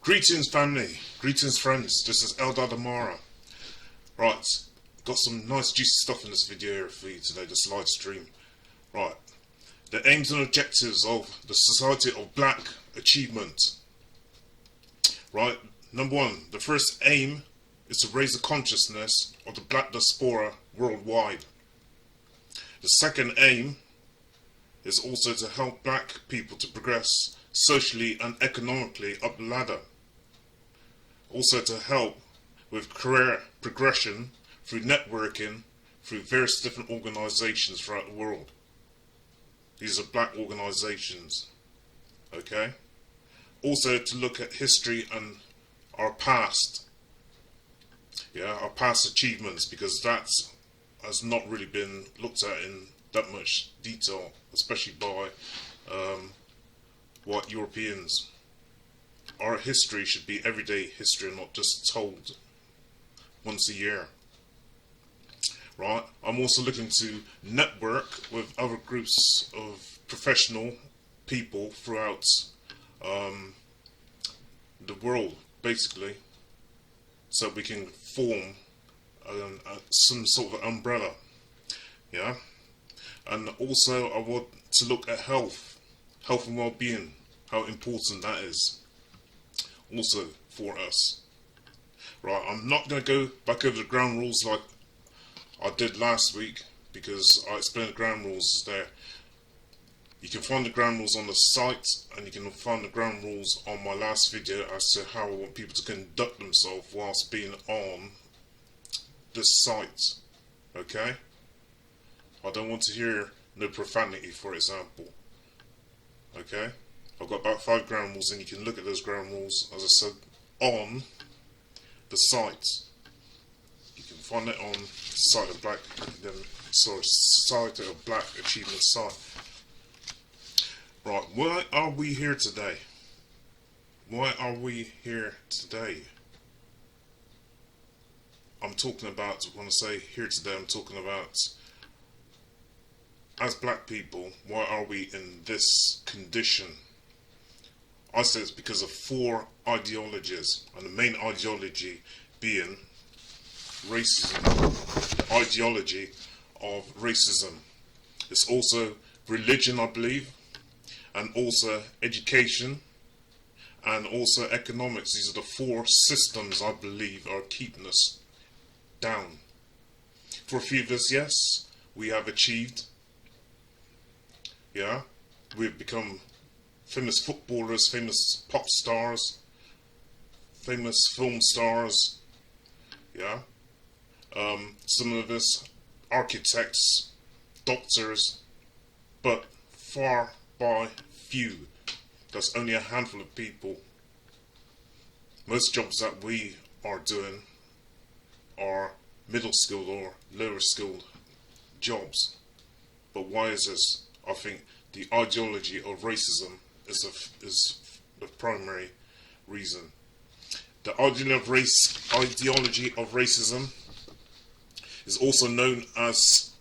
Greetings family, greetings friends, this is Eldad Amara. Right, got some nice juicy stuff in this video here for you today, this live stream. Right, the aims and objectives of the Society of Black Achievement. Right, number one, the first aim is to raise the consciousness of the black diaspora worldwide. The second aim is also to help black people to progress socially and economically up the ladder. Also to help with career progression through networking through various different organizations throughout the world. These are black organizations. Okay? Also to look at history and our past. Yeah, our past achievements, because that has not really been looked at in that much detail, especially by white Europeans. Our history should be everyday history and not just told once a year. Right? I'm also looking to network with other groups of professional people throughout the world, basically, so we can form some sort of umbrella. Yeah? And also I want to look at health and well-being, how important that is also for us. Right, I'm not going to go back over the ground rules like I did last week, because I explained the ground rules there. You can find the ground rules on the site, and you can find the ground rules on my last video as to how I want people to conduct themselves whilst being on this site. Okay? I don't want to hear no profanity, for example. Okay? I've got about 5 ground rules, and you can look at those ground rules, as I said, on the site. You can find it on the site of Black Society of Black Achievement site. Right, why are we here today? Why are we here today? I'm talking about, when I say here today, I'm talking about, as black people, why are we in this condition? I say it's because of 4 ideologies, and the main ideology being racism, the ideology of racism. It's also religion, I believe, and also education, and also economics. These are the 4 systems I believe are keeping us down. For a few of us, yes, we have achieved. Yeah, we've become famous footballers, famous pop stars, famous film stars. Yeah, some of us architects, doctors, but far by few. That's only a handful of people. Most jobs that we are doing are middle skilled or lower skilled jobs. But why is this? I think the ideology of racism is the primary reason. The ideology of racism is also known as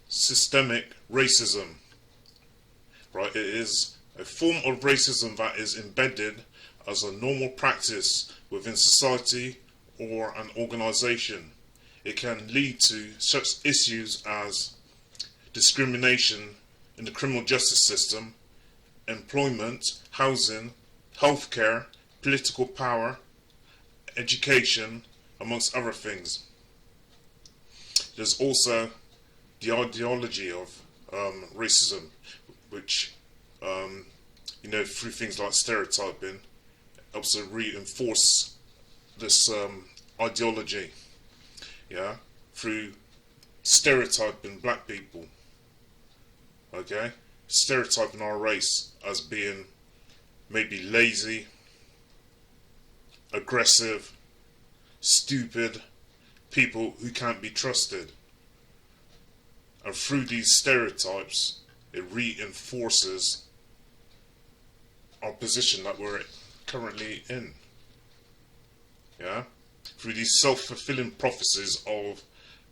systemic racism. Right? It is a form of racism that is embedded as a normal practice within society or an organization. It can lead to such issues as discrimination in the criminal justice system, employment, housing, healthcare, political power, education, amongst other things. There's also the ideology of racism, which, through things like stereotyping, helps to reinforce this ideology. Yeah, through stereotyping black people. Okay, stereotyping our race as being maybe lazy, aggressive, stupid, people who can't be trusted. And through these stereotypes, it reinforces our position that we're currently in. Yeah, through these self-fulfilling prophecies of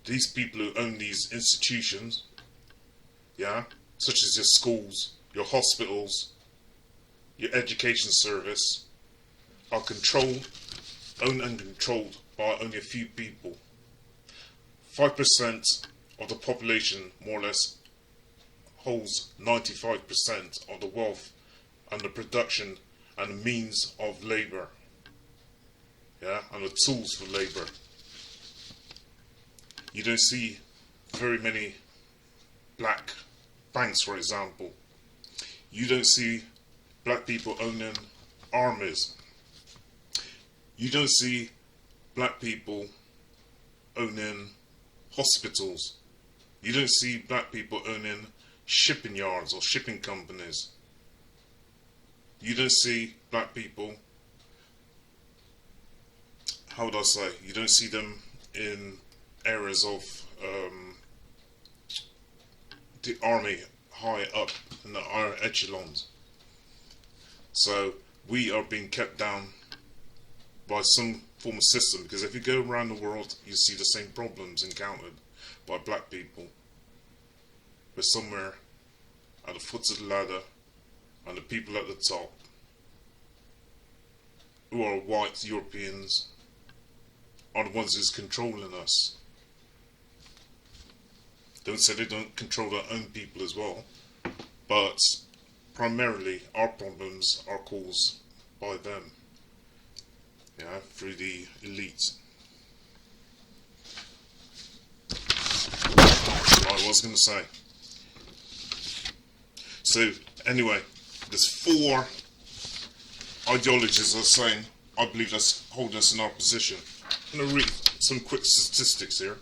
these people who own these institutions. Yeah, such as your schools, your hospitals, your education service, are owned and controlled by only a few people. 5% of the population, more or less, holds 95% of the wealth and the production and the means of labour, yeah, and the tools for labour. You don't see very many black banks, for example. You don't see black people owning armies. You don't see black people owning hospitals. You don't see black people owning shipping yards or shipping companies. You don't see black people, how would I say, you don't see them in areas of the army high up in the higher echelons. So we are being kept down by some form of system, because if you go around the world you see the same problems encountered by black people. We're somewhere at the foot of the ladder, and the people at the top, who are white Europeans, are the ones who's controlling us. Don't say they don't control their own people as well, but primarily our problems are caused by them, yeah, through the elite. Right, what I was going to say. So anyway, there's 4 ideologies, I was saying, I believe that's holding us in our position. I'm going to read some quick statistics here.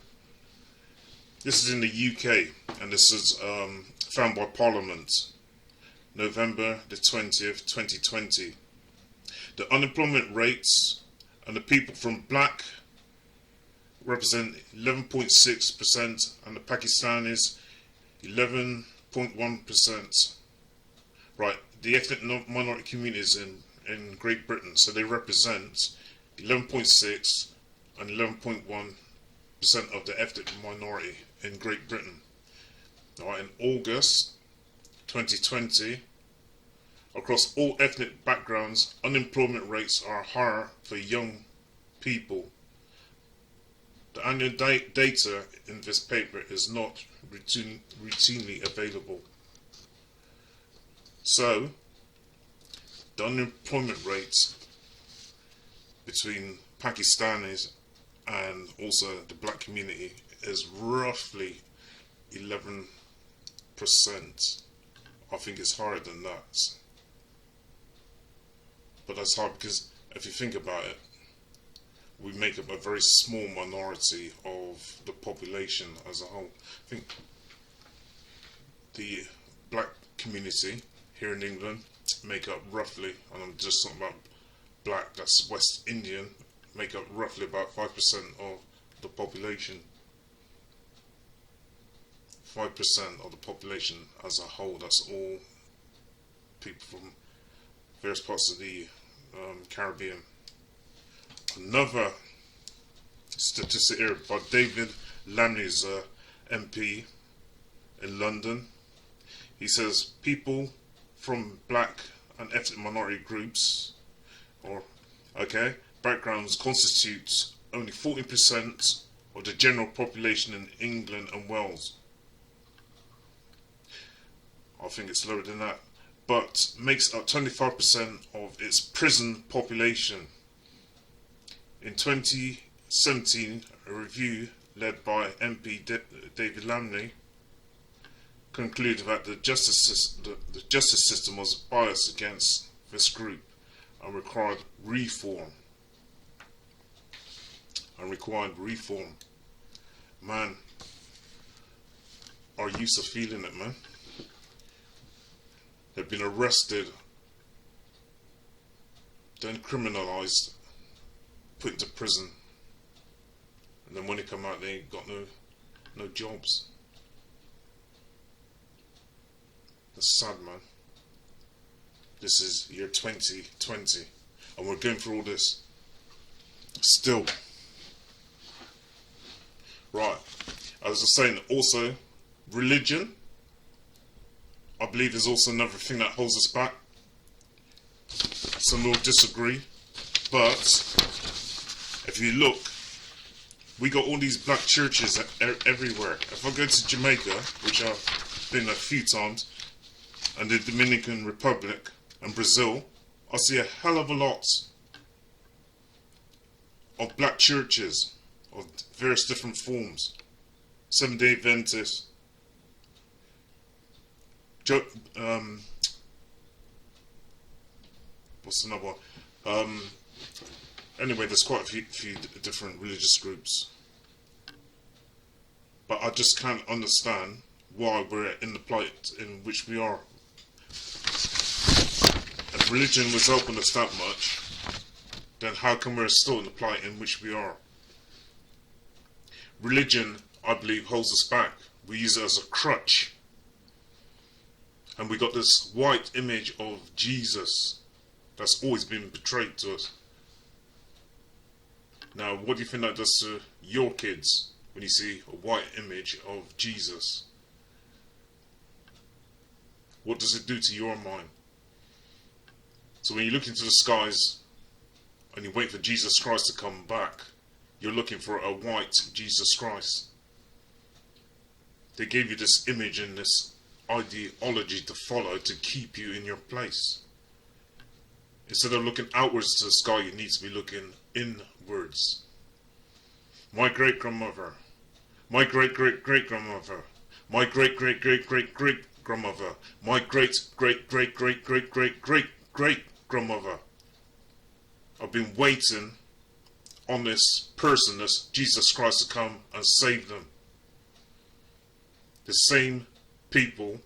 This is in the UK, and this is found by Parliament, November the 20th, 2020. The unemployment rates and the people from black represent 11.6%, and the Pakistanis 11.1%. Right, the ethnic minority communities in Great Britain, so they represent 11.6 and 11.1% of the ethnic minority in Great Britain. Right, in August 2020, across all ethnic backgrounds, unemployment rates are higher for young people. The annual data in this paper is not routinely available. So, the unemployment rate between Pakistanis and also the black community is roughly 11%. I think it's higher than that. But that's hard because if you think about it, we make up a very small minority of the population as a whole. I think the black community here in England make up roughly, and I'm just talking about black, that's West Indian, make up roughly about 5% of the population. 5% of the population as a whole, that's all people from various parts of the Caribbean. Another statistic here by David Lamley's MP in London. He says people from black and ethnic minority groups or backgrounds constitute only 14% of the general population in England and Wales. I think it's lower than that, but makes up 25% of its prison population. In 2017, a review led by MP David Lamley concluded that the justice system was biased against this group and required reform. Man, our youths are feeling it, man. They've been arrested, then criminalised, put into prison, and then when they come out they ain't got no jobs. That's sad, man. This is year 2020 and we're going through all this still. Right, as I was saying, also religion, I believe, is also another thing that holds us back. Some will disagree, But if you look, we got all these black churches everywhere. If I go to Jamaica, which I've been a few times, and the Dominican Republic and Brazil, I see a hell of a lot of black churches of various different forms. Seventh-day Adventist, what's another one? Anyway, there's quite a few different religious groups. But I just can't understand why we're in the plight in which we are. If religion was helping us that much, then how come we're still in the plight in which we are? Religion, I believe, holds us back. We use it as a crutch. And we got this white image of Jesus that's always been portrayed to us. Now, what do you think that does to your kids when you see a white image of Jesus? What does it do to your mind? So when you look into the skies and you wait for Jesus Christ to come back, you're looking for a white Jesus Christ. They gave you this image and this ideology to follow to keep you in your place. Instead of looking outwards to the sky, you need to be looking inwards. My great-grandmother, my great-great-great-grandmother, my great-great-great-great-great-grandmother, my great-great-great-great-great-great-great-grandmother. I've been waiting on this person, this Jesus Christ, to come and save them. The same people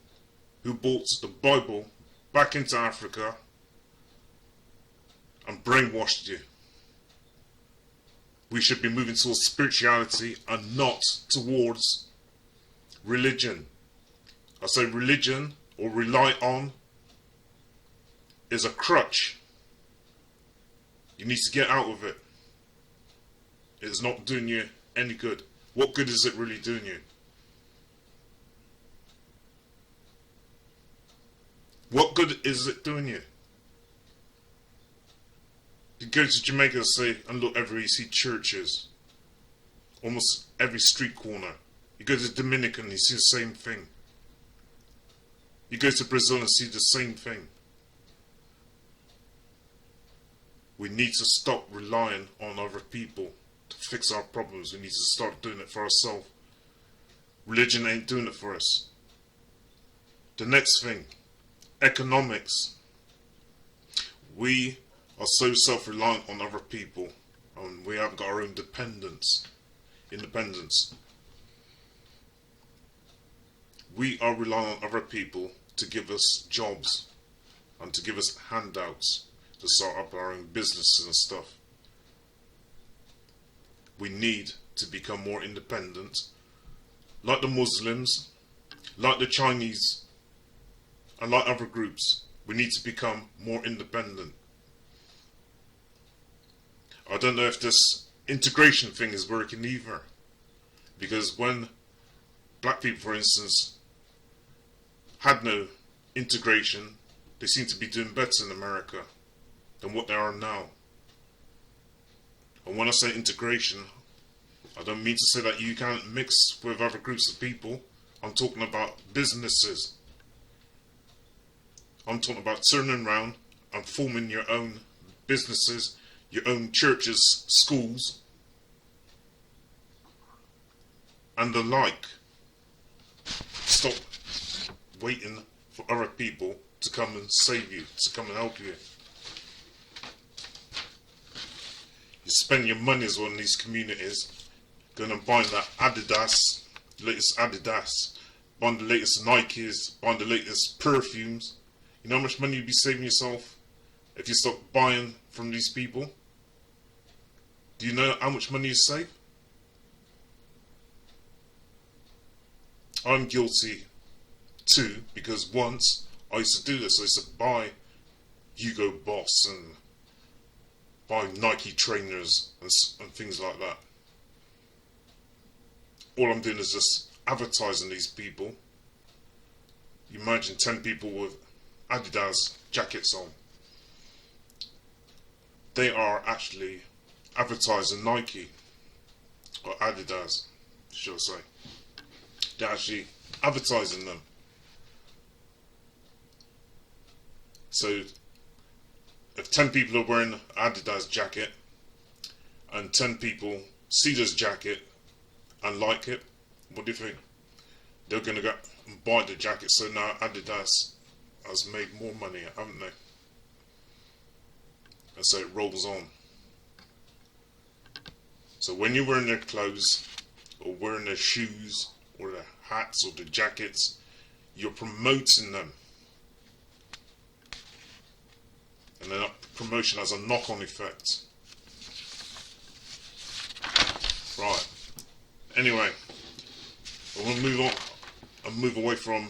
who brought the Bible back into Africa and brainwashed you. We should be moving towards spirituality and not towards religion. I say religion, or rely on, is a crutch. You need to get out of it. It's not doing you any good. What good is it really doing you? What good is it doing you? You go to Jamaica and look everywhere, you see churches. Almost every street corner. You go to Dominican, you see the same thing. You go to Brazil and see the same thing. We need to stop relying on other people to fix our problems. We need to start doing it for ourselves. Religion ain't doing it for us. The next thing, economics. We are so self-reliant on other people, and we haven't got our own independence. We are relying on other people to give us jobs and to give us handouts to start up our own businesses and stuff. We need to become more independent, like the Muslims, like the Chinese, and like other groups. We need to become more independent. I don't know if this integration thing is working either, because when black people, for instance, had no integration, they seem to be doing better in America than what they are now. And when I say integration, I don't mean to say that you can't mix with other groups of people. I'm talking about businesses. I'm talking about turning around and forming your own businesses, your own churches, schools, and the like. Stop waiting for other people to come and save you, to come and help you. You spend your money as well in these communities, going and buying that Adidas, latest Adidas, buying the latest Nikes, buying the latest perfumes. You know how much money you'd be saving yourself if you stop buying from these people? Do you know how much money you save? I'm guilty too, because once I used to do this. I used to buy Hugo Boss and buy Nike trainers and things like that. All I'm doing is just advertising these people. You imagine 10 people with Adidas jackets on. they are actually advertising Nike or Adidas, should I say. They're actually advertising them. So if 10 people are wearing an Adidas jacket and 10 people see this jacket and like it, what do you think? They're going to go and buy the jacket. So now Adidas has made more money, haven't they? And so it rolls on. So when you're wearing their clothes or wearing their shoes or their hats or the jackets, you're promoting them. And then that promotion has a knock-on effect. Right. Anyway, I want to move on and move away from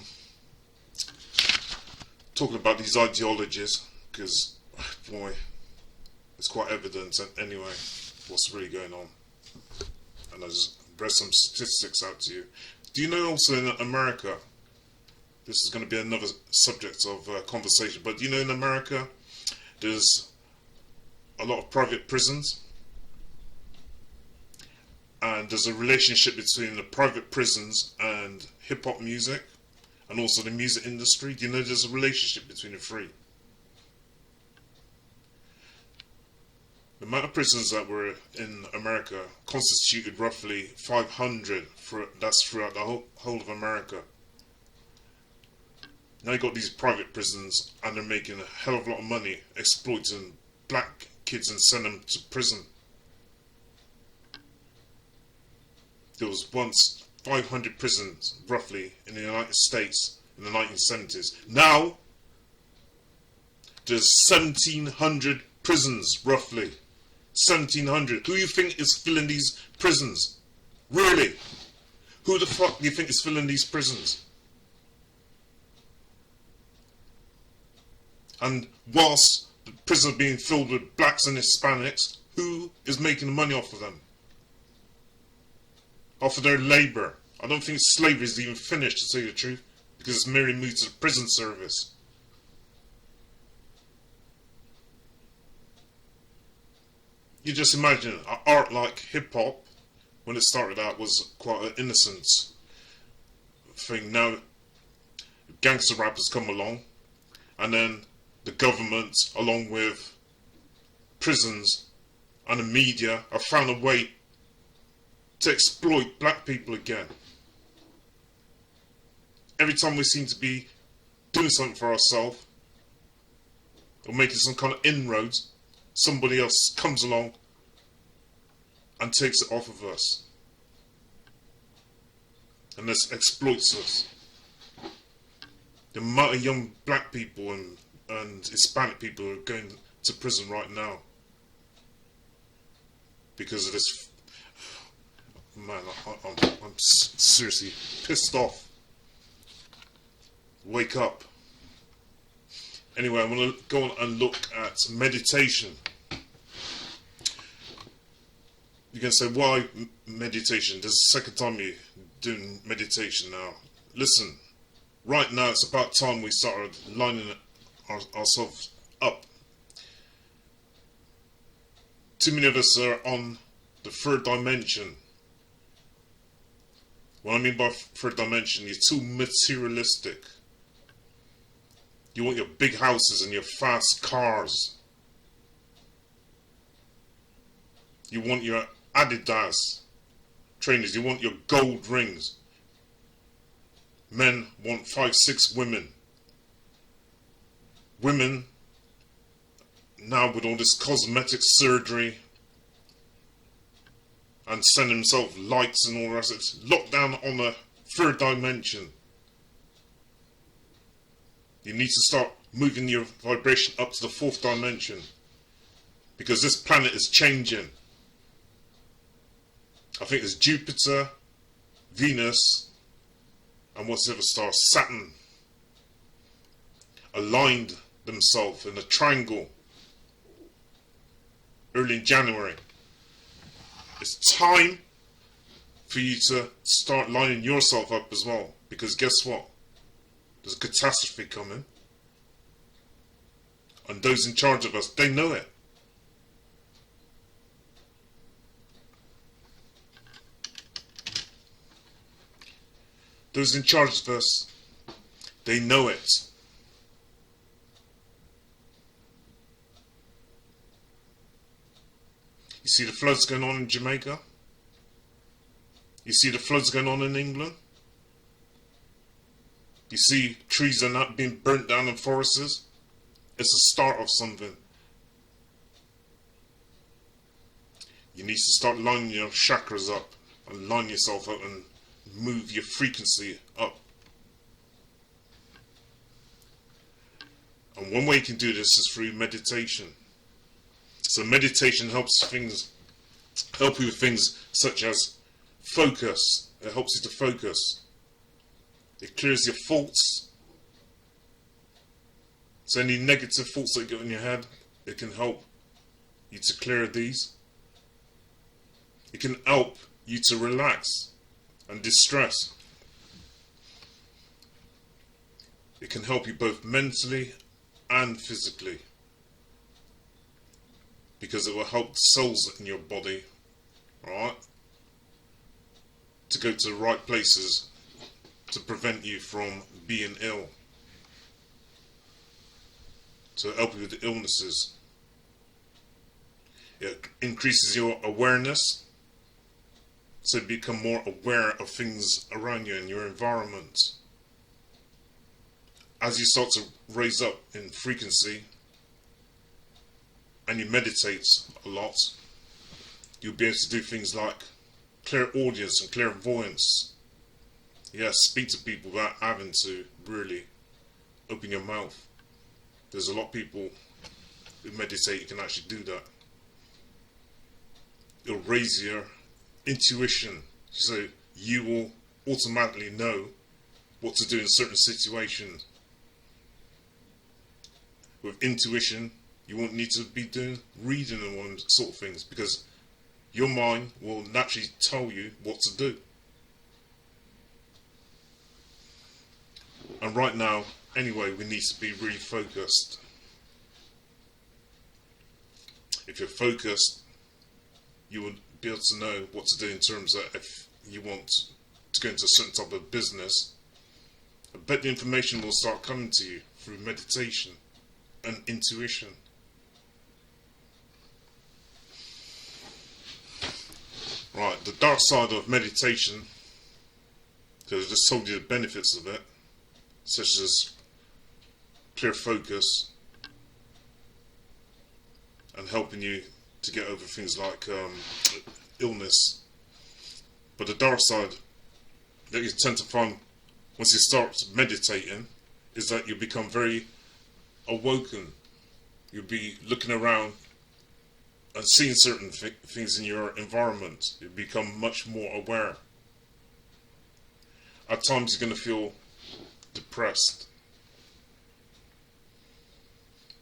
talking about these ideologies, because, boy, it's quite evident anyway what's really going on. And I just read some statistics out to you. Do you know also in America, this is going to be another subject of conversation, but do you know in America there's a lot of private prisons, and there's a relationship between the private prisons and hip-hop music and also the music industry? Do you know there's a relationship between the three? The amount of prisons that were in America constituted roughly 500, that's throughout the whole of America. Now you got these private prisons and they're making a hell of a lot of money exploiting black kids and sending them to prison. There was once 500 prisons, roughly, in the United States in the 1970s. Now, there's 1,700 prisons, roughly. 1,700. Who do you think is filling these prisons? Really? Who the fuck do you think is filling these prisons? And whilst the prisons are being filled with blacks and Hispanics, who is making the money off of them? Off of their labour. I don't think slavery is even finished, to tell you the truth, because it's merely moved to the prison service. You just imagine, art like hip-hop, when it started out, was quite an innocent thing. Now, gangster rappers come along, and then the government, along with prisons and the media, have found a way to exploit black people again. Every time we seem to be doing something for ourselves or making some kind of inroads, somebody else comes along and takes it off of us and this exploits us. The amount of young black people and Hispanic people are going to prison right now because of this. Man, I'm seriously pissed off. Wake up. Anyway, I want to go on and look at meditation. You can say, why meditation? This is the second time you're doing meditation now. Listen, right now it's about time we started lining ourselves up. Too many of us are on the third dimension. What I mean by third dimension, you're too materialistic. You want your big houses and your fast cars. You want your Adidas trainers. You want your gold rings. Men want 5, 6 women. Women, now with all this cosmetic surgery and sending themselves lights and all the rest, it's locked down on the third dimension. You need to start moving your vibration up to the fourth dimension, because this planet is changing. I think it's Jupiter, Venus, and what's the other star? Saturn aligned themselves in a triangle early in January. It's time for you to start lining yourself up as well, because guess what? There's a catastrophe coming, and those in charge of us, they know it. those in charge of us, they know it. You see the floods going on in Jamaica? You see the floods going on in England? You see trees are not being burnt down in forests? It's a start of something. You need to start lining your chakras up and line yourself up and move your frequency up. And one way you can do this is through meditation. So meditation helps you with things such as focus. It helps you to focus. It clears your thoughts. So any negative thoughts that you got in your head, it can help you to clear these. It can help you to relax and distress. It can help you both mentally and physically, because it will help the cells in your body, right, to go to the right places to prevent you from being ill, to help you with the illnesses. It increases your awareness, so you become more aware of things around you and your environment. As you start to raise up in frequency and you meditate a lot, you'll be able to do things like clairaudience and clairvoyance. Yes, speak to people without having to really open your mouth. There's a lot of people who meditate who can actually do that. It'll raise your intuition, so you will automatically know what to do in certain situations. With intuition, you won't need to be doing reading and one sort of things, because your mind will naturally tell you what to do. And right now, anyway, we need to be really focused. If you're focused, you will be able to know what to do in terms of if you want to go into a certain type of business. I bet the information will start coming to you through meditation and intuition. Right, the dark side of meditation, because I just told you the benefits of it, such as clear focus and helping you to get over things like illness. But the dark side that you tend to find once you start meditating is that you become very awoken. You'll be looking around and seeing certain things in your environment. You become much more aware. At times you're going to feel depressed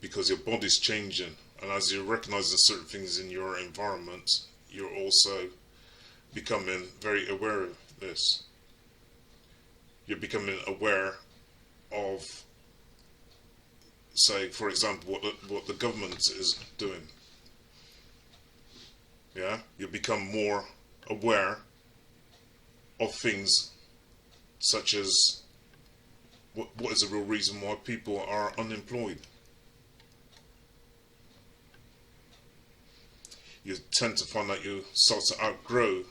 because your body's changing, and as you're recognizing certain things in your environment, you're also becoming very aware of this. You're becoming aware of, say, for example, what the government is doing. Yeah, you become more aware of things such as what is the real reason why people are unemployed. You tend to find that you start to outgrow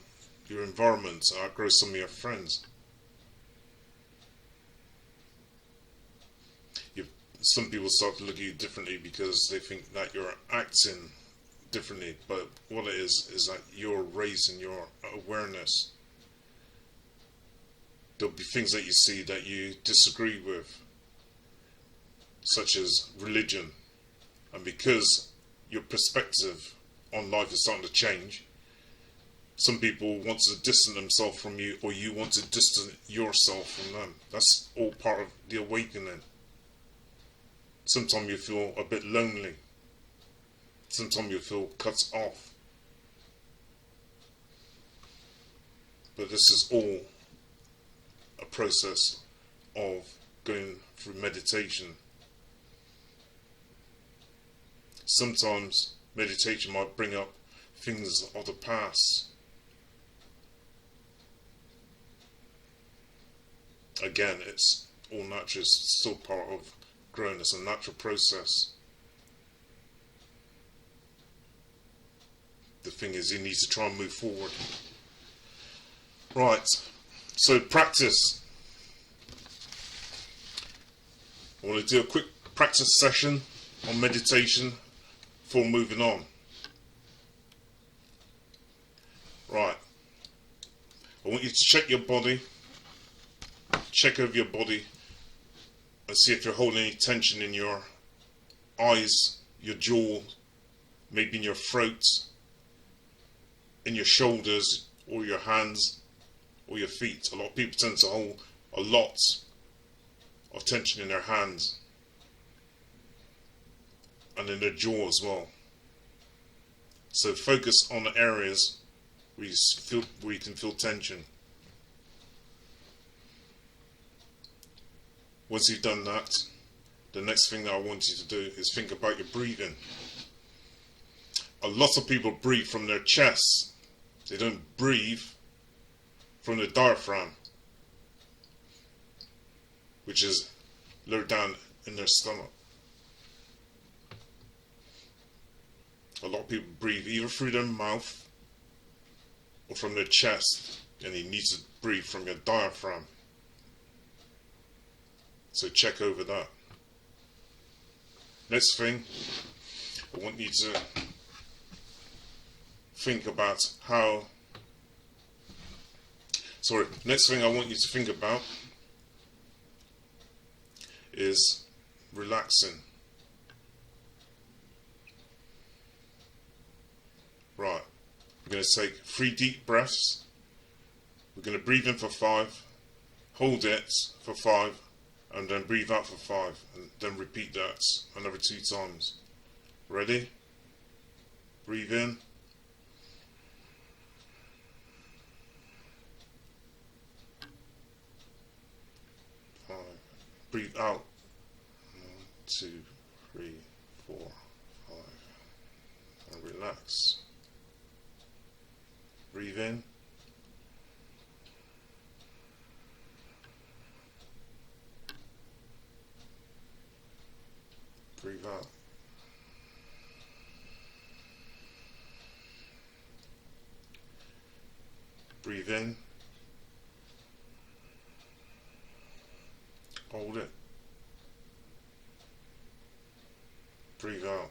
your environment, outgrow some of your friends. Some people start to look at you differently because they think that you're acting differently, but what it is that you're raising your awareness. There'll be things that you see that you disagree with, such as religion, and because your perspective on life is starting to change, some people want to distance themselves from you, or you want to distance yourself from them. That's all part of the awakening. Sometimes you feel a bit lonely. Sometimes you feel cut off. But this is all a process of going through meditation. Sometimes meditation might bring up things of the past. Again, it's all natural, it's still part of growing, it's a natural process. The thing is, you need to try and move forward. Right, so practice. I want to do a quick practice session on meditation before moving on. Right, I want you to check your body, check over your body and see if you're holding any tension in your eyes, your jaw, maybe in your throat, in your shoulders or your hands or your feet. A lot of people tend to hold a lot of tension in their hands and in their jaw as well. So focus on the areas where you can feel tension. Once you've done that, the next thing that I want you to do is think about your breathing. A lot of people breathe from their chest. They don't breathe from the diaphragm, which is lower down in their stomach. A lot of people breathe either through their mouth or from their chest, and you need to breathe from your diaphragm. So check over that. Next thing, I want you to think about next thing I want you to think about is relaxing. Right, we're going to take 3 deep breaths. We're going to breathe in for 5, hold it for 5, and then breathe out for 5, and then repeat that another 2 times. Ready? Breathe in. 5. Breathe out. 1, 2, 3, 4, 5. And relax. Breathe in. Breathe out. Breathe in. Hold it. Breathe out.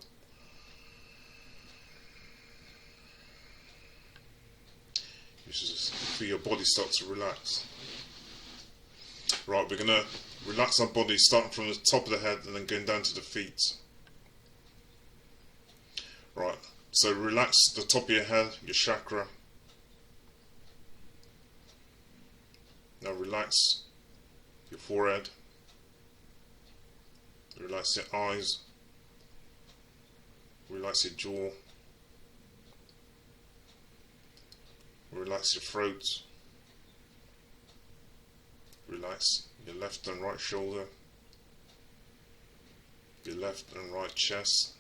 You should just feel your body start to relax. Right, we're going to relax our body starting from the top of the head and then going down to the feet. Right, so relax the top of your head, your chakra. Now relax your forehead. Relax your eyes. Relax your jaw. Relax your throat. Relax your left and right shoulder. Your left and right chest.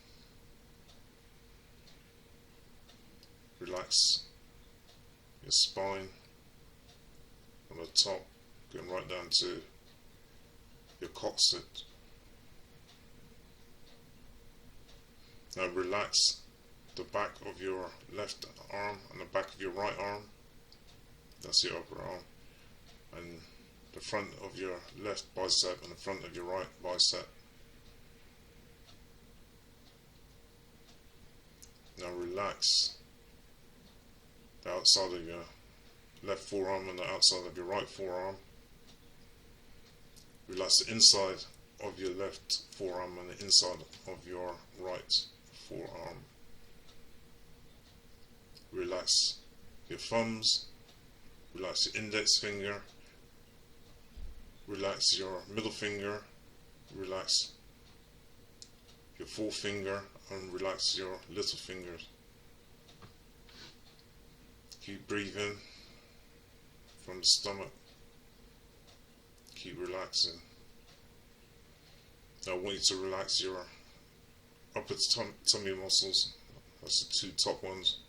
Relax your spine on the top, going right down to your coccyx. Now relax the back of your left arm and the back of your right arm. That's your upper arm. And the front of your left bicep and the front of your right bicep. Now relax the outside of your left forearm and the outside of your right forearm. Relax the inside of your left forearm and the inside of your right forearm. Relax your thumbs. Relax your index finger. Relax your middle finger. Relax your forefinger and relax your little fingers. Keep breathing from the stomach. Keep relaxing. Now I want you to relax your upper tummy muscles. That's the 2 top ones,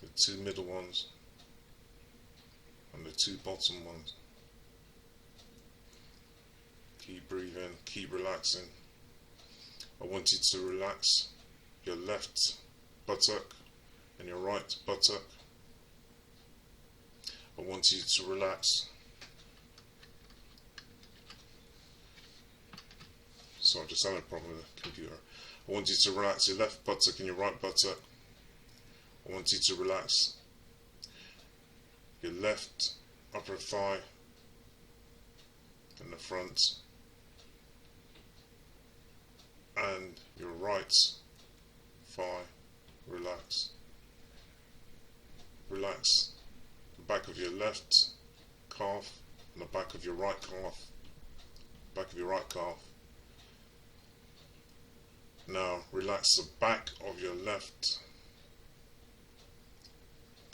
the 2 middle ones, and the 2 bottom ones. Keep breathing, keep relaxing. I want you to relax your left buttock and your right buttock. I want you to relax. Sorry, just having a problem with the computer. I want you to relax your left buttock and your right buttock. I want you to relax your left upper thigh in the front and your right thigh. Relax. Relax the back of your left calf and the back of your right calf. Back of your right calf. Now relax the back of your left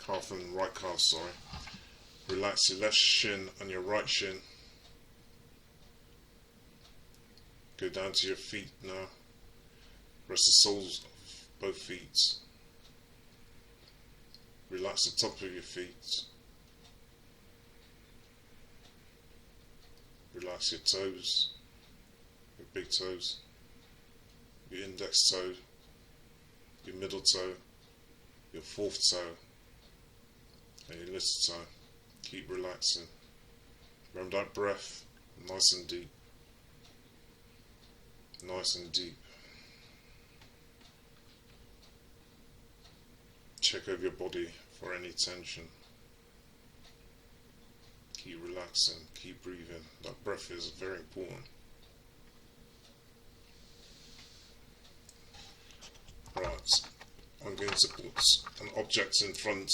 calf and right calf, sorry. Relax your left shin and your right shin. Go down to your feet now. Rest the soles of both feet. Relax the top of your feet. Relax your toes, your big toes, your index toe, your middle toe, your fourth toe, and your little toe. Keep relaxing. Remember that breath, nice and deep. Nice and deep. Check over your body for any tension. Keep relaxing, keep breathing. That breath is very important. Right, I'm going to put an object in front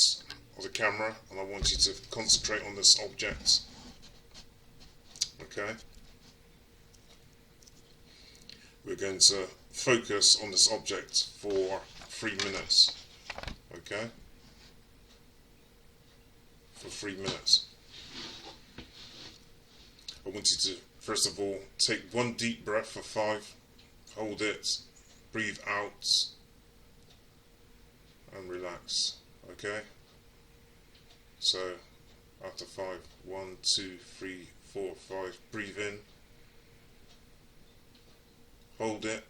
of the camera and I want you to concentrate on this object. Okay? We're going to focus on this object for 3 minutes. Okay? For 3 minutes. I want you to, first of all, take one deep breath for 5, hold it, breathe out, and relax. Okay? So, after 5, 1, 2, 3, 4, 5, breathe in, hold it,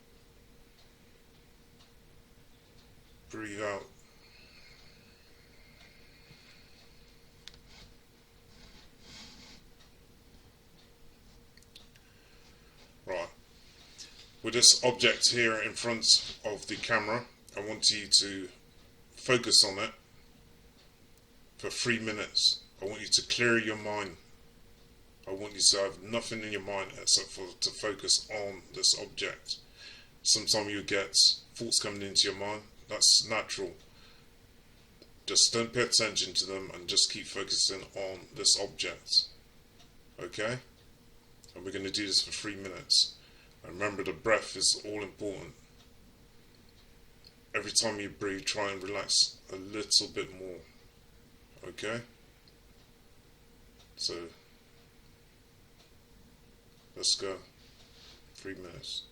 breathe out. Right, with this object here in front of the camera, I want you to focus on it for 3 minutes. I want you to clear your mind. I want you to have nothing in your mind except for to focus on this object. Sometimes you get thoughts coming into your mind. That's natural. Just don't pay attention to them and just keep focusing on this object. Okay? And we're going to do this for 3 minutes. And remember, the breath is all important. Every time you breathe, try and relax a little bit more. Okay? So, let's go. 3 minutes.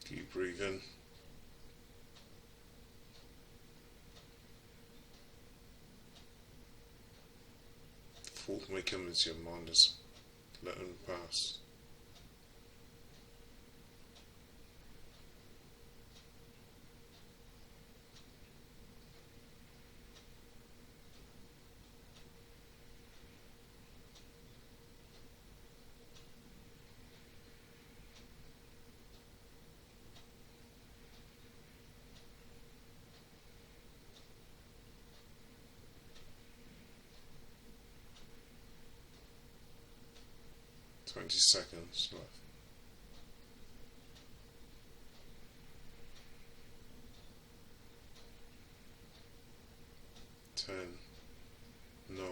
Keep breathing. thought may come into your mind, just let them pass. Twenty seconds left. 10, 9,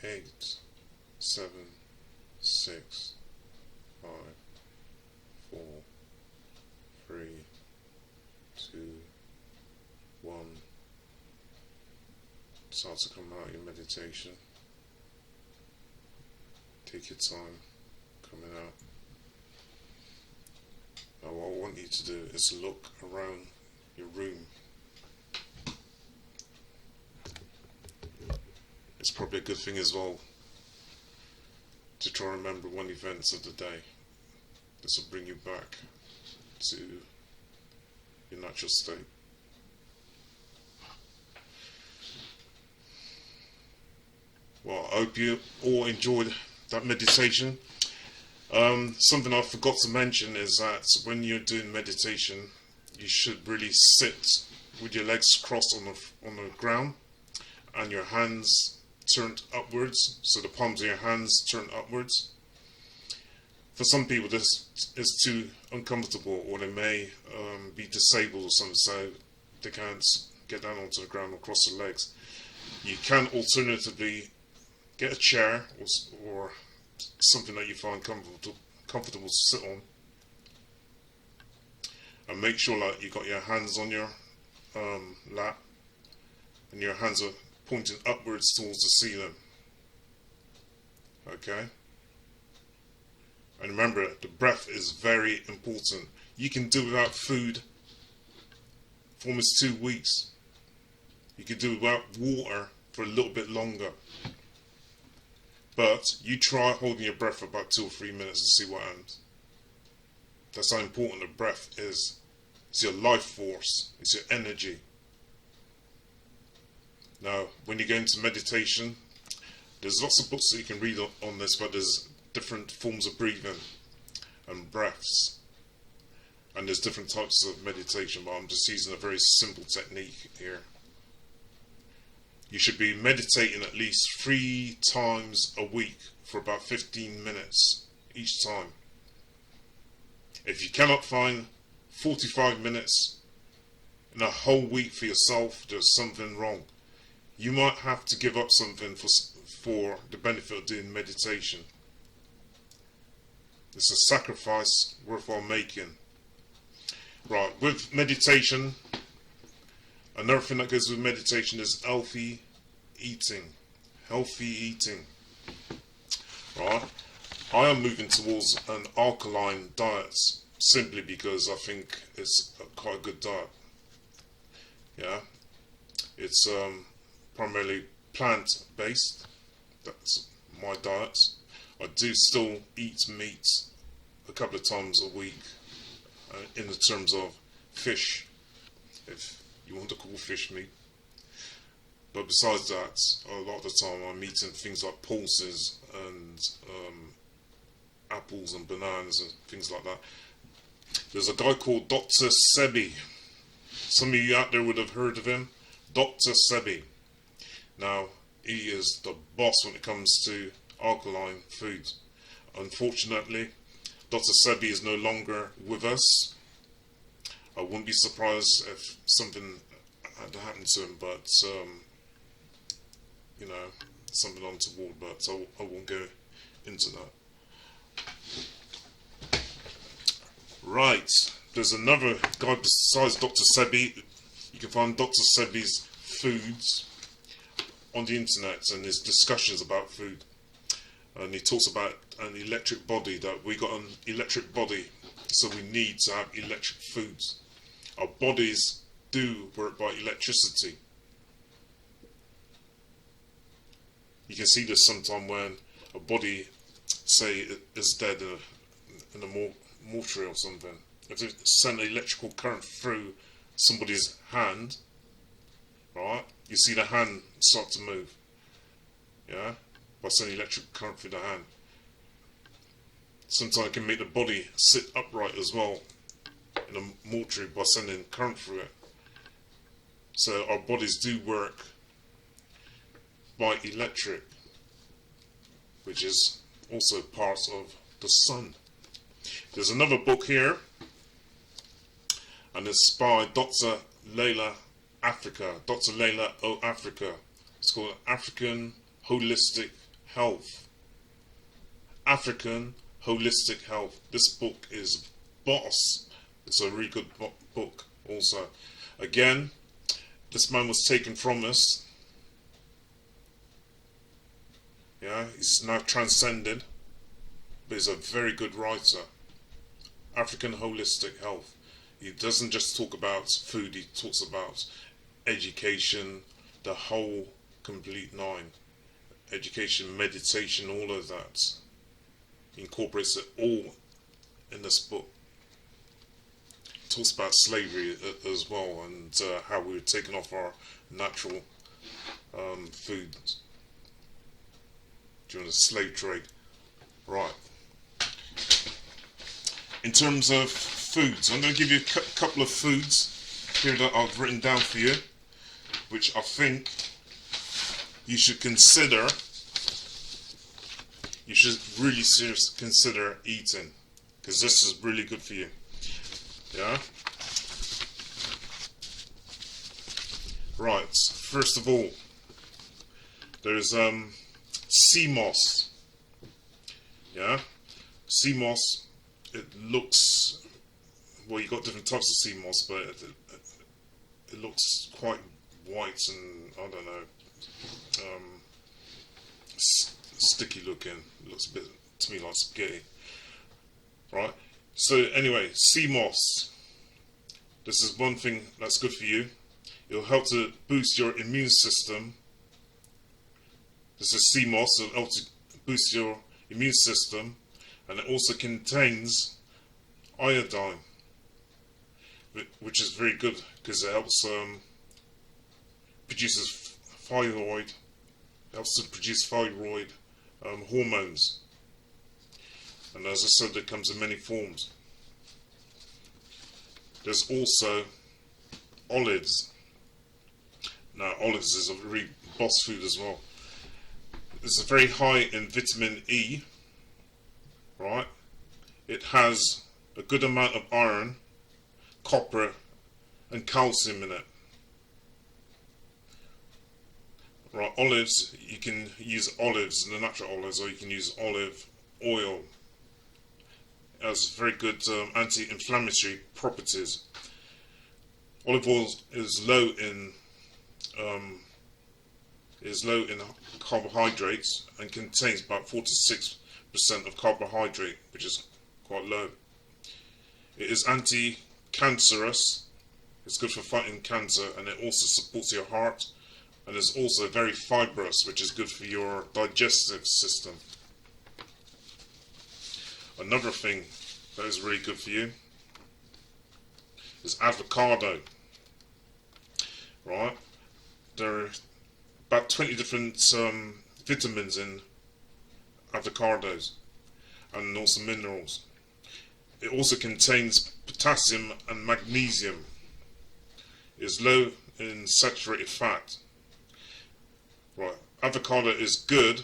8, 7, 6, 5, 4, 3, 2, 1. Start to come out of your meditation. Take your time coming out. Now what I want you to do is look around your room. It's probably a good thing as well to try and remember one event of the day. This will bring you back to your natural state. Well, I hope you all enjoyed that meditation. Something I forgot to mention is that when you're doing meditation, you should really sit with your legs crossed on the ground and your hands turned upwards, so the palms of your hands turned upwards. For some people this is too uncomfortable, or they may be disabled or something, so they can't get down onto the ground or cross their legs. You can alternatively get a chair or something that you find comfortable to sit on, and make sure that you got your hands on your lap and your hands are pointing upwards towards the ceiling. Okay? And remember, the breath is very important. You can do without food for almost 2 weeks. You can do without water for a little bit longer. But you try holding your breath for about 2 or 3 minutes and see what happens. That's how important the breath is. It's your life force. It's your energy. Now, when you go into meditation, there's lots of books that you can read on this, but there's different forms of breathing and breaths. And there's different types of meditation, but I'm just using a very simple technique here. You should be meditating at least 3 times a week for about 15 minutes each time. If you cannot find 45 minutes in a whole week for yourself, there's something wrong. You might have to give up something for the benefit of doing meditation. It's a sacrifice worthwhile making. Right, with meditation, another thing that goes with meditation is healthy eating. Healthy eating. Right, I am moving towards an alkaline diet simply because I think it's quite a good diet. Yeah, it's primarily plant-based. That's my diet. I do still eat meat a couple of times a week in the terms of fish, if you want to call fish meat. But besides that, a lot of the time I'm eating things like pulses and apples and bananas and things like that. There's a guy called Dr. Sebi. Some of you out there would have heard of him. Dr. Sebi. Now, he is the boss when it comes to alkaline foods. Unfortunately, Dr. Sebi is no longer with us. I wouldn't be surprised if something had happened to him, but you know, something untoward, but I won't go into that. Right, there's another guy besides Dr. Sebi. You can find Dr. Sebi's foods on the internet and his discussions about food. And he talks about an electric body, that we got an electric body, so we need to have electric foods. Our bodies do work by electricity. You can see this sometime when a body, say, is dead in a mortuary or something. If they send an electrical current through somebody's hand, right, you see the hand start to move, yeah, by sending electric current through the hand. Sometimes it can make the body sit upright as well in a mortuary by sending current through it. So our bodies do work by electric, which is also part of the sun. There's another book here, and it's by Dr. Layla Africa. Dr. Layla O. Africa. It's called African Holistic Health. African Holistic Health. This book is boss. It's a really good book also. Again, this man was taken from us. Yeah, he's now transcended, but he's a very good writer. African Holistic Health. He doesn't just talk about food, he talks about education, the whole complete nine. Education, meditation, all of that. He incorporates it all in this book. He talks about slavery as well, and how we were taken off our natural foods during the slave trade. Right. In terms of foods, I'm going to give you a couple of foods here that I've written down for you, which I think you should consider. You should really seriously consider eating, because this is really good for you. Yeah. Right. First of all, there's sea moss. Yeah. Sea moss. It looks, well, you got different types of sea moss, but it looks quite white and, I don't know, sticky looking. It looks a bit to me like spaghetti. Right? So anyway, sea moss. This is one thing that's good for you. It'll help to boost your immune system. This is sea moss. It'll help to boost your immune system. And it also contains iodine, which is very good because it helps produces thyroid, helps to produce thyroid hormones. And as I said, it comes in many forms. There's also olives. Now, olives is a really boss food as well. It's very high in vitamin E. Right, it has a good amount of iron, copper, and calcium in it. Right, olives, you can use olives, the natural olives, or you can use olive oil. It has very good anti-inflammatory properties. Olive oil is low in carbohydrates and contains about 46% of carbohydrate, which is quite low. It is anti-cancerous. It's good for fighting cancer, and it also supports your heart, and is also very fibrous, which is good for your digestive system. Another thing that is really good for you is avocado. Right? There are about 20 different vitamins in avocados, and also minerals. It also contains potassium and magnesium. It is low in saturated fat. Right, avocado is good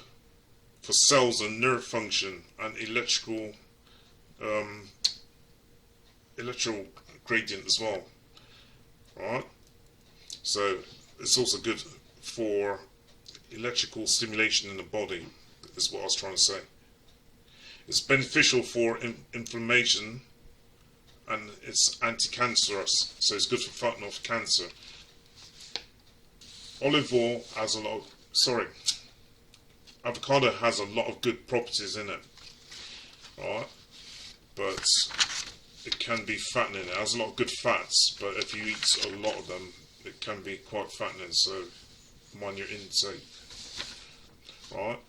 for cells and nerve function and electrical gradient as well. Right, so it's also good for electrical stimulation in the body. Is what I was trying to say. It's beneficial for inflammation, and it's anti-cancerous, so it's good for fighting off cancer. Olive oil has a lot of, avocado has a lot of good properties in it, right? But it can be fattening. It has a lot of good fats, but if you eat a lot of them, it can be quite fattening, so mind your intake. right?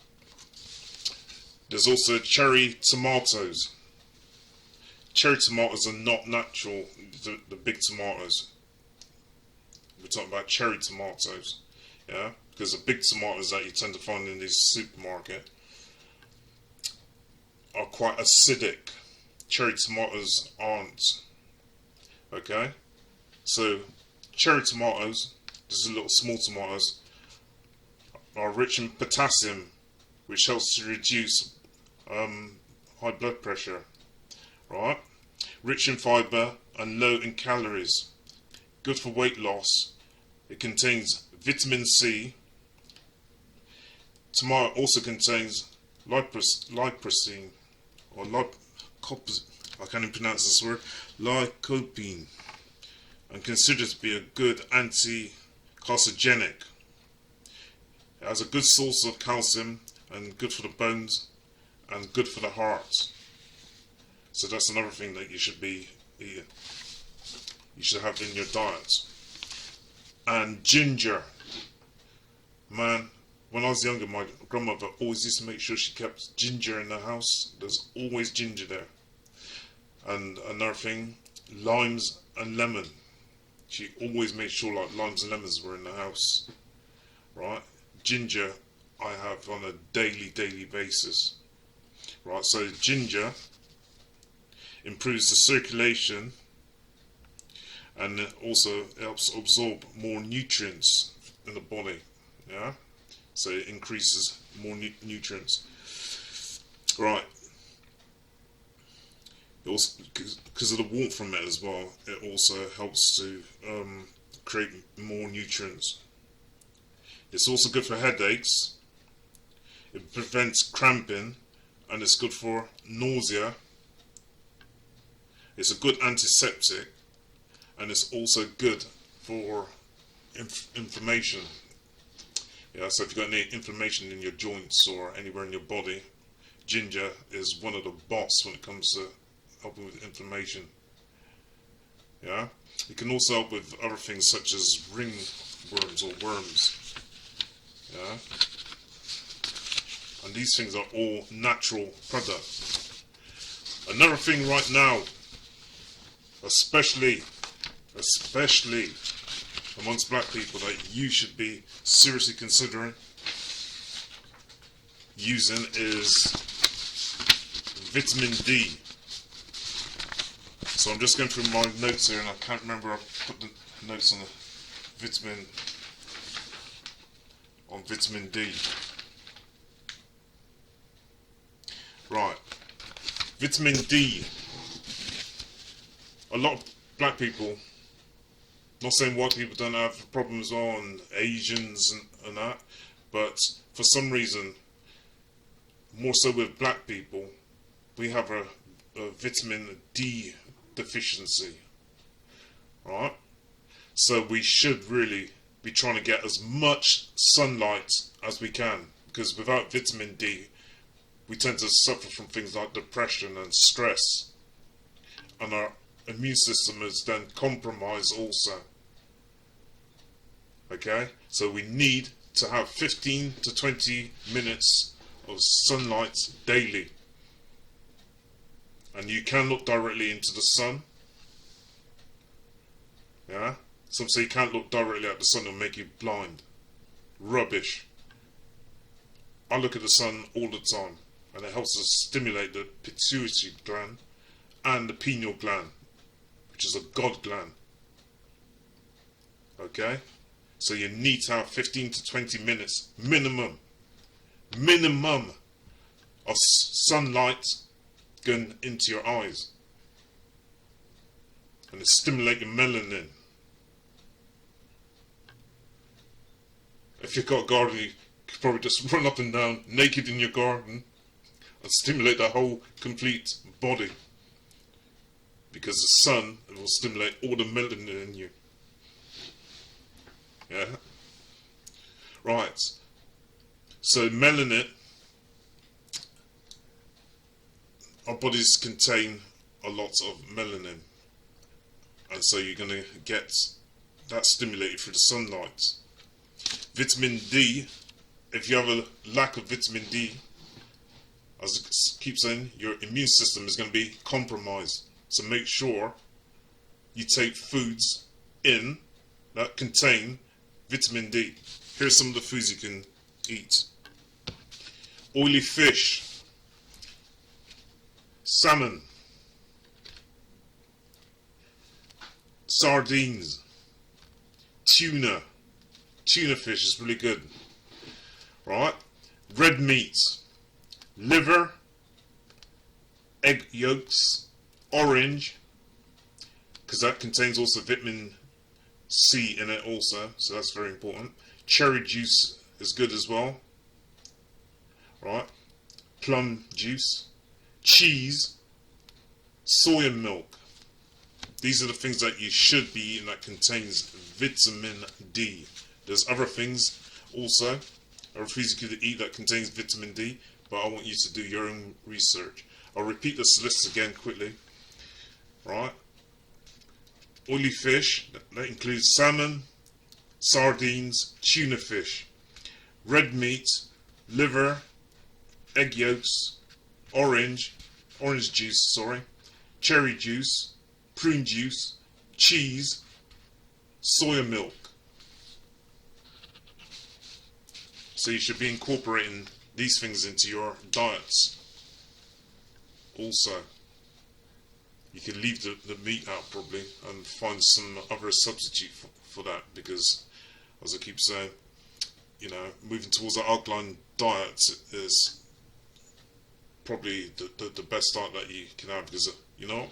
There's also cherry tomatoes. Cherry tomatoes are not natural, the big tomatoes. We're talking about cherry tomatoes, yeah? Because the big tomatoes that you tend to find in the supermarket are quite acidic. Cherry tomatoes aren't, okay? So, cherry tomatoes, these little small tomatoes, are rich in potassium, which helps to reduce high blood pressure, right? Rich in fibre and low in calories. Good for weight loss. It contains vitamin C. Tomato also contains lycopene, or I can't even pronounce this word, lycopene, and considered to be a good anti-carcinogenic. It has a good source of calcium and good for the bones and good for the heart. So that's another thing that you should be eating. You should have in your diet. And ginger. Man, when I was younger, my grandmother always used to make sure she kept ginger in the house. There's always ginger there. And another thing, limes and lemon. She always made sure like limes and lemons were in the house. Right? Ginger I have on a daily basis. Right, so ginger improves the circulation, and it also helps absorb more nutrients in the body. Yeah, so it increases more nutrients. Right. It also, because of the warmth from it as well, it also helps to create more nutrients. It's also good for headaches. It prevents cramping, and it's good for nausea. It's a good antiseptic, and it's also good for inflammation. Yeah, so if you've got any inflammation in your joints or anywhere in your body, ginger is one of the boss when it comes to helping with inflammation. Yeah, it can also help with other things such as ringworms or worms. Yeah, and these things are all natural products. Another thing right now, especially amongst black people, that you should be seriously considering using is vitamin D. So I'm just going through my notes here, and I can't remember I put the notes on the vitamin D. Right, vitamin D. A lot of black people, not saying white people don't have problems on Asians and that, but for some reason, more so with black people, we have a vitamin D deficiency. Right? So we should really be trying to get as much sunlight as we can, because without vitamin D, we tend to suffer from things like depression and stress, and our immune system is then compromised also. Okay, so we need to have 15 to 20 minutes of sunlight daily, and you can look directly into the sun. Yeah, some say you can't look directly at the sun, it'll make you blind. Rubbish. I look at the sun all the time, and it helps us stimulate the pituitary gland and the pineal gland, which is a god gland. Okay? So you need to have 15 to 20 minutes minimum of sunlight going into your eyes, and it stimulates your melanin. If you've got a garden, you could probably just run up and down naked in your garden and stimulate the whole complete body, because the sun will stimulate all the melanin in you. Yeah. Right. So melanin, our bodies contain a lot of melanin, and so you're going to get that stimulated through the sunlight. Vitamin D if you have a lack of vitamin D, as I keep saying, your immune system is going to be compromised. So make sure you take foods in that contain vitamin D. Here's some of the foods you can eat. Oily fish, salmon, sardines, tuna. Tuna fish is really good. Right? Red meat, liver, egg yolks, orange, because that contains also vitamin C in it also, so that's very important. Cherry juice is good as well. Right? Plum juice, cheese, soya milk. These are the things that you should be eating that contains vitamin D. There's other things also, other foods you could eat that contains vitamin D, but I want you to do your own research. I'll repeat this list again quickly. Right? Oily fish, that includes salmon, sardines, tuna fish. Red meat, liver, egg yolks, orange juice, cherry juice, prune juice, cheese, soya milk. So you should be incorporating these things into your diets. Also, you can leave the meat out probably and find some other substitute for that, because, as I keep saying, you know, moving towards an alkaline diet is probably the best diet that you can have, because, you know,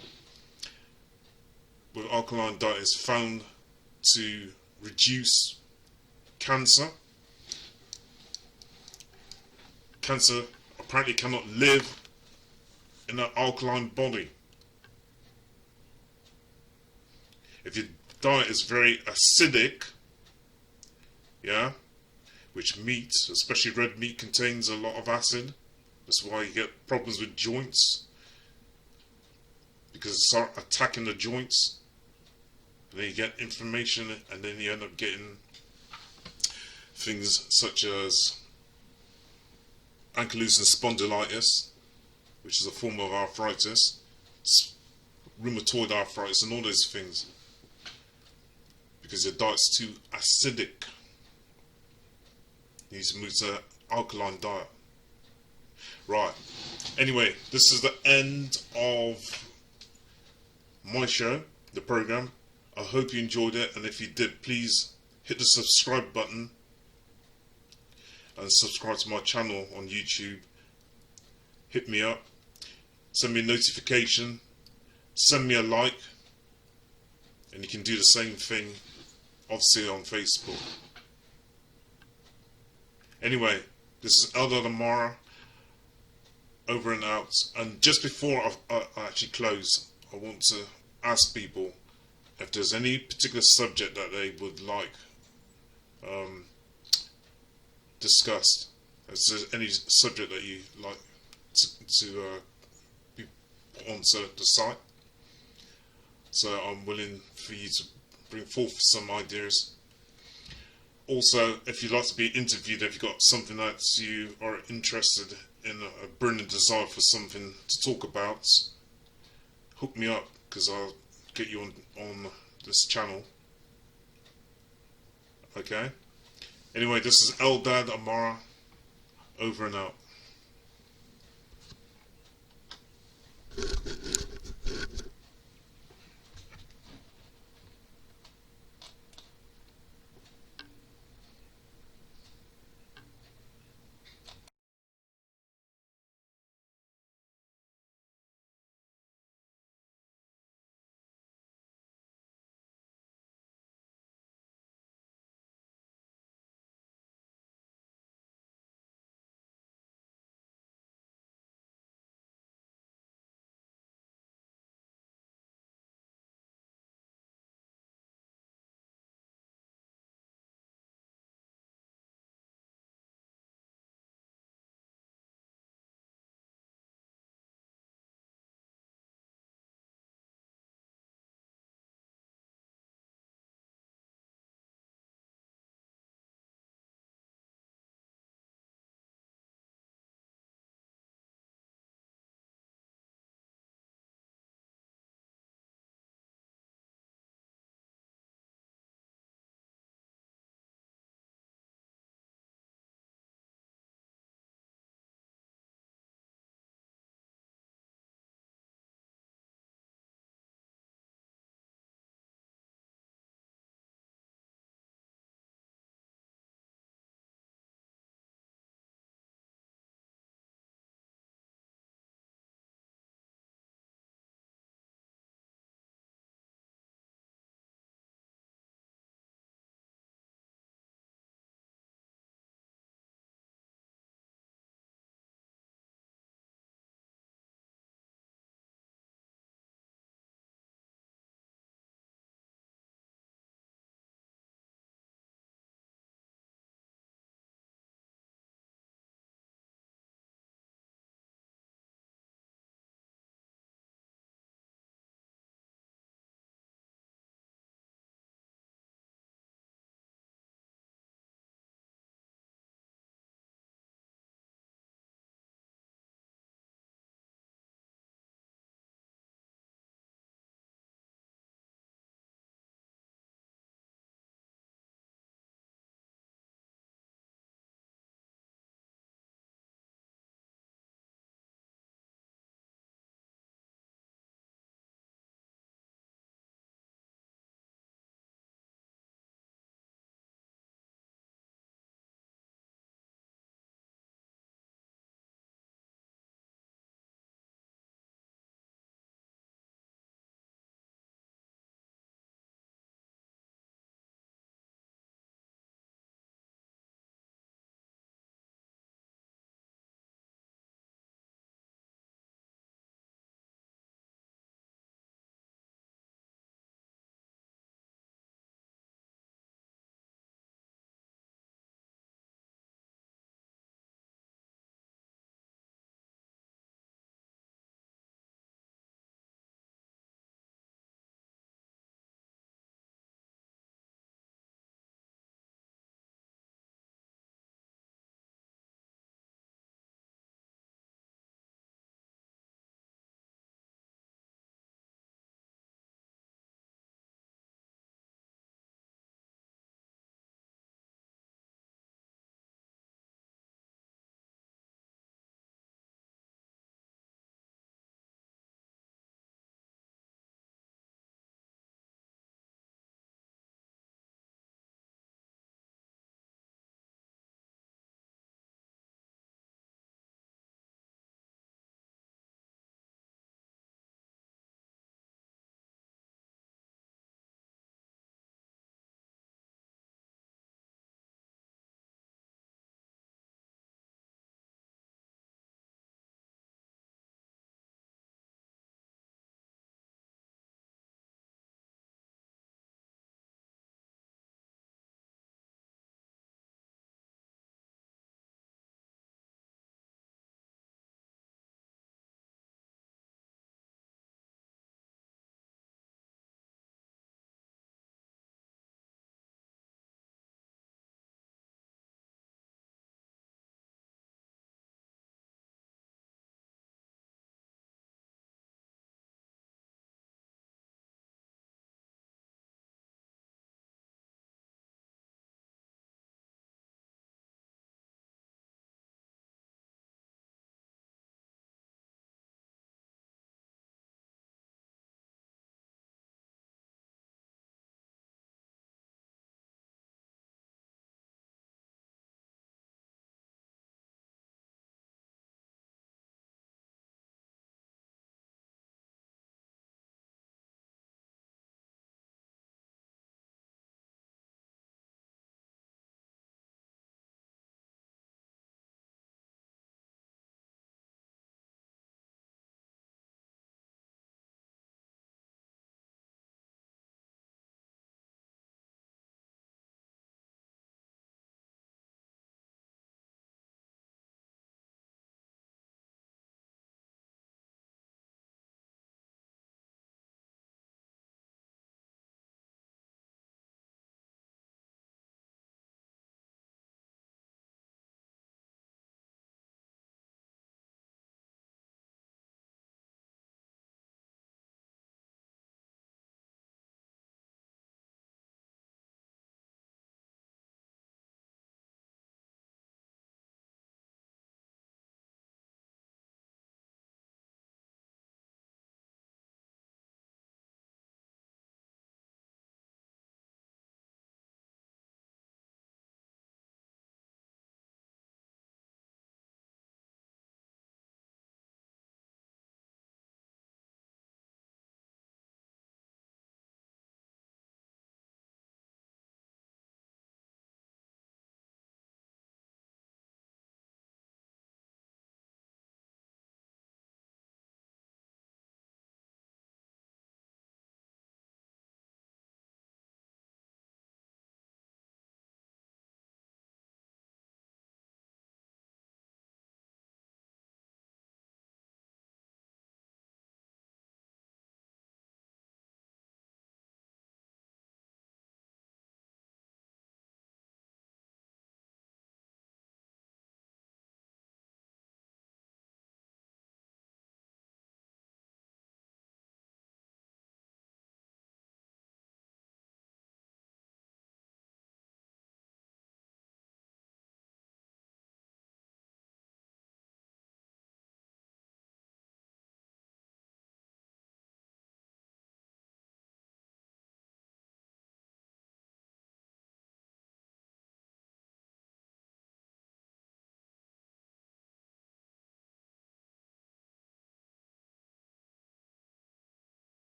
with alkaline diet is found to reduce cancer. Cancer apparently cannot live in an alkaline body. If your diet is very acidic, yeah, which meat, especially red meat, contains a lot of acid. That's why you get problems with joints, because it starts attacking the joints, and then you get inflammation, and then you end up getting things such as ankylosing spondylitis, which is a form of arthritis, rheumatoid arthritis, and all those things, because your diet's too acidic. You need to move to alkaline diet. Right. Anyway, this is the end of my show, the program. I hope you enjoyed it, and if you did, please hit the subscribe button and subscribe to my channel on YouTube. Hit me up, send me a notification, send me a like, and you can do the same thing obviously on Facebook. Anyway, this is Eldad Amara, over and out. And just before I actually close, I want to ask people if there's any particular subject that they would like discussed. Is there any subject that you like to be put onto the site? So I'm willing for you to bring forth some ideas. Also, if you'd like to be interviewed, if you've got something that you are interested in, a burning desire for something to talk about, hook me up, because I'll get you on this channel. Okay? Anyway, this is Eldad Amara, over and out.